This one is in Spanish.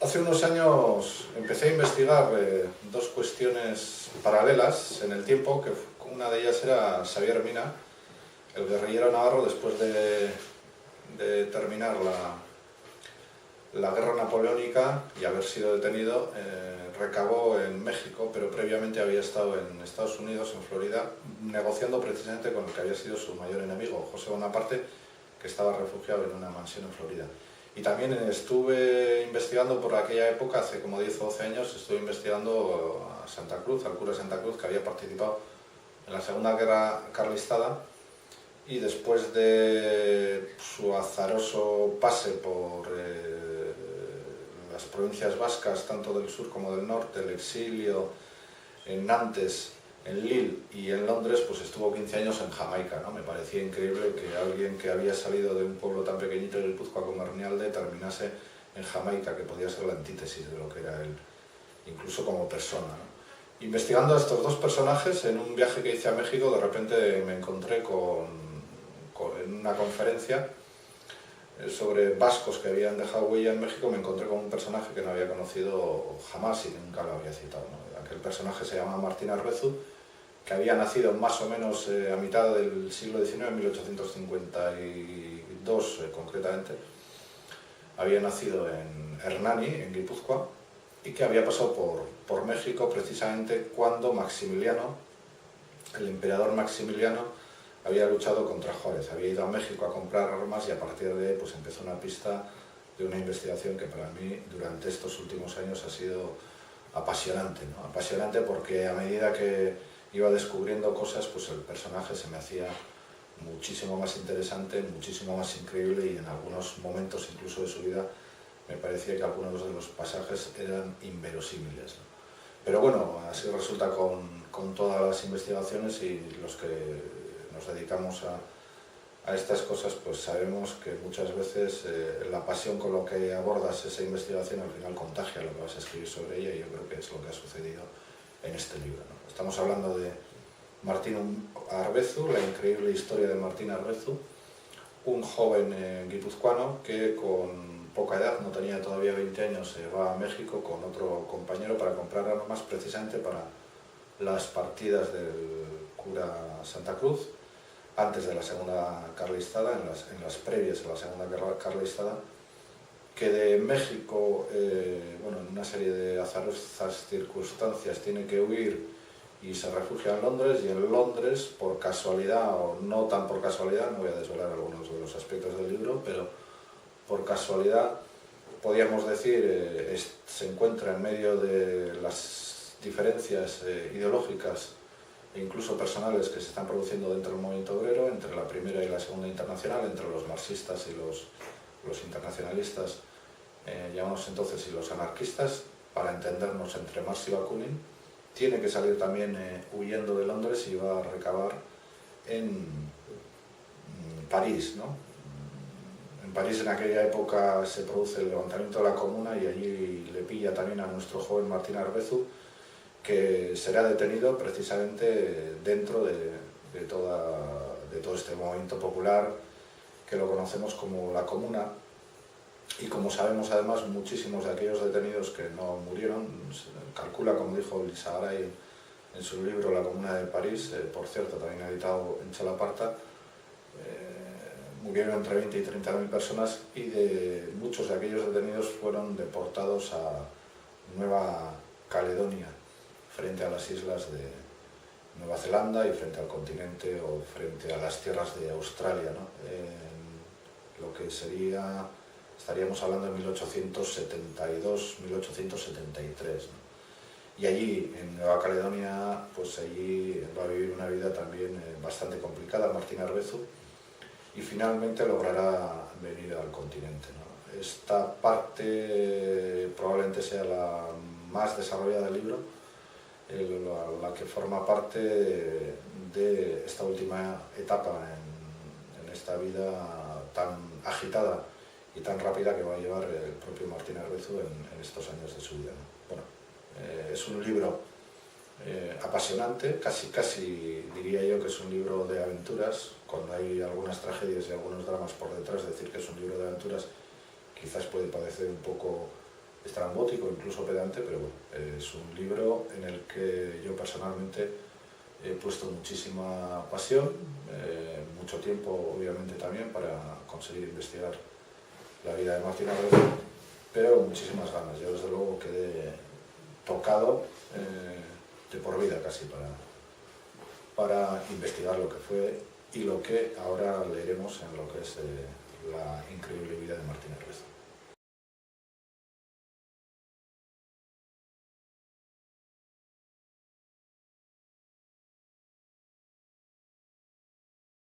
Hace unos años empecé a investigar dos cuestiones paralelas en el tiempo, que una de ellas era Xavier Mina, el guerrillero navarro, después de terminar la guerra napoleónica y haber sido detenido, recabó en México, pero previamente había estado en Estados Unidos, en Florida, negociando precisamente con el que había sido su mayor enemigo, José Bonaparte, que estaba refugiado en una mansión en Florida. Y también estuve investigando por aquella época, hace como 10 o 12 años, estuve investigando a Santa Cruz, al cura Santa Cruz, que había participado en la Segunda Guerra Carlistada, y después de su azaroso pase por las provincias vascas, tanto del sur como del norte, el exilio en Nantes, en Lille y en Londres, pues estuvo 15 años en Jamaica, ¿no? Me parecía increíble que alguien que había salido de un pueblo tan pequeñito de Guipúzcoa como Hernialde terminase en Jamaica, que podía ser la antítesis de lo que era él, incluso como persona, ¿no? Investigando a estos dos personajes, en un viaje que hice a México, de repente me encontré en una conferencia sobre vascos que habían dejado huella en México, me encontré con un personaje que no había conocido jamás y que nunca lo había citado, ¿no? Aquel personaje se llama Martín Arbezu, que había nacido más o menos a mitad del siglo XIX, en 1852 concretamente. Había nacido en Hernani, en Guipúzcoa, y que había pasado por México precisamente cuando Maximiliano, el emperador Maximiliano, había luchado contra Juárez. Había ido a México a comprar armas y a partir de ahí pues empezó una pista de una investigación que para mí durante estos últimos años ha sido apasionante, ¿no? Apasionante porque a medida que iba descubriendo cosas, pues el personaje se me hacía muchísimo más interesante, muchísimo más increíble, y en algunos momentos incluso de su vida me parecía que algunos de los pasajes eran inverosímiles, ¿no? Pero bueno, así resulta con todas las investigaciones, y los que nos dedicamos a estas cosas, pues sabemos que muchas veces la pasión con lo que abordas esa investigación al final contagia lo que vas a escribir sobre ella, y yo creo que es lo que ha sucedido en este libro, ¿no? Estamos hablando de Martín Arbezu, la increíble historia de Martín Arbezu, un joven guipuzcoano que con poca edad, no tenía todavía 20 años, se va a México con otro compañero para comprar armas precisamente para las partidas del cura Santa Cruz, antes de la Segunda Carlistada, en las previas a la Segunda Guerra Carlistada, que de México, bueno, en una serie de azarosas circunstancias, tiene que huir y se refugia en Londres, y en Londres, por casualidad o no tan por casualidad, no voy a desvelar algunos de los aspectos del libro, pero por casualidad, podríamos decir, se encuentra en medio de las diferencias ideológicas e incluso personales que se están produciendo dentro del movimiento obrero, entre la primera y la segunda internacional, entre los marxistas y los internacionalistas, llamados entonces, y los anarquistas, para entendernos, entre Marx y Bakunin. Tiene que salir también huyendo de Londres y va a recabar en París, ¿no? En París en aquella época se produce el levantamiento de la Comuna, y allí le pilla también a nuestro joven Martín Arbezu, que será detenido precisamente dentro de todo este movimiento popular que lo conocemos como la Comuna. Y como sabemos además, muchísimos de aquellos detenidos que no murieron, se calcula, como dijo Lissagaray en su libro La Comuna de París, por cierto también editado en Chalaparta, murieron entre 20 y 30.000 personas, y muchos de aquellos detenidos fueron deportados a Nueva Caledonia, frente a las islas de Nueva Zelanda y frente al continente, o frente a las tierras de Australia, ¿no? Lo que sería, estaríamos hablando de 1872, 1873, ¿no? Y allí, en Nueva Caledonia, pues allí va a vivir una vida también bastante complicada Martín Arbezu, y finalmente logrará venir al continente, ¿no? Esta parte probablemente sea la más desarrollada del libro, la que forma parte de esta última etapa en esta vida tan agitada y tan rápida que va a llevar el propio Martín Arbezu en estos años de su vida, ¿no? Bueno, es un libro apasionante, casi diría yo que es un libro de aventuras, cuando hay algunas tragedias y algunos dramas por detrás. Decir que es un libro de aventuras quizás puede parecer un poco estrambótico, incluso pedante, pero bueno, es un libro en el que yo personalmente he puesto muchísima pasión, mucho tiempo obviamente también para conseguir investigar la vida de Martín Abreu, pero muchísimas ganas. Yo desde luego quedé tocado de por vida casi para investigar lo que fue y lo que ahora leeremos en lo que es la increíble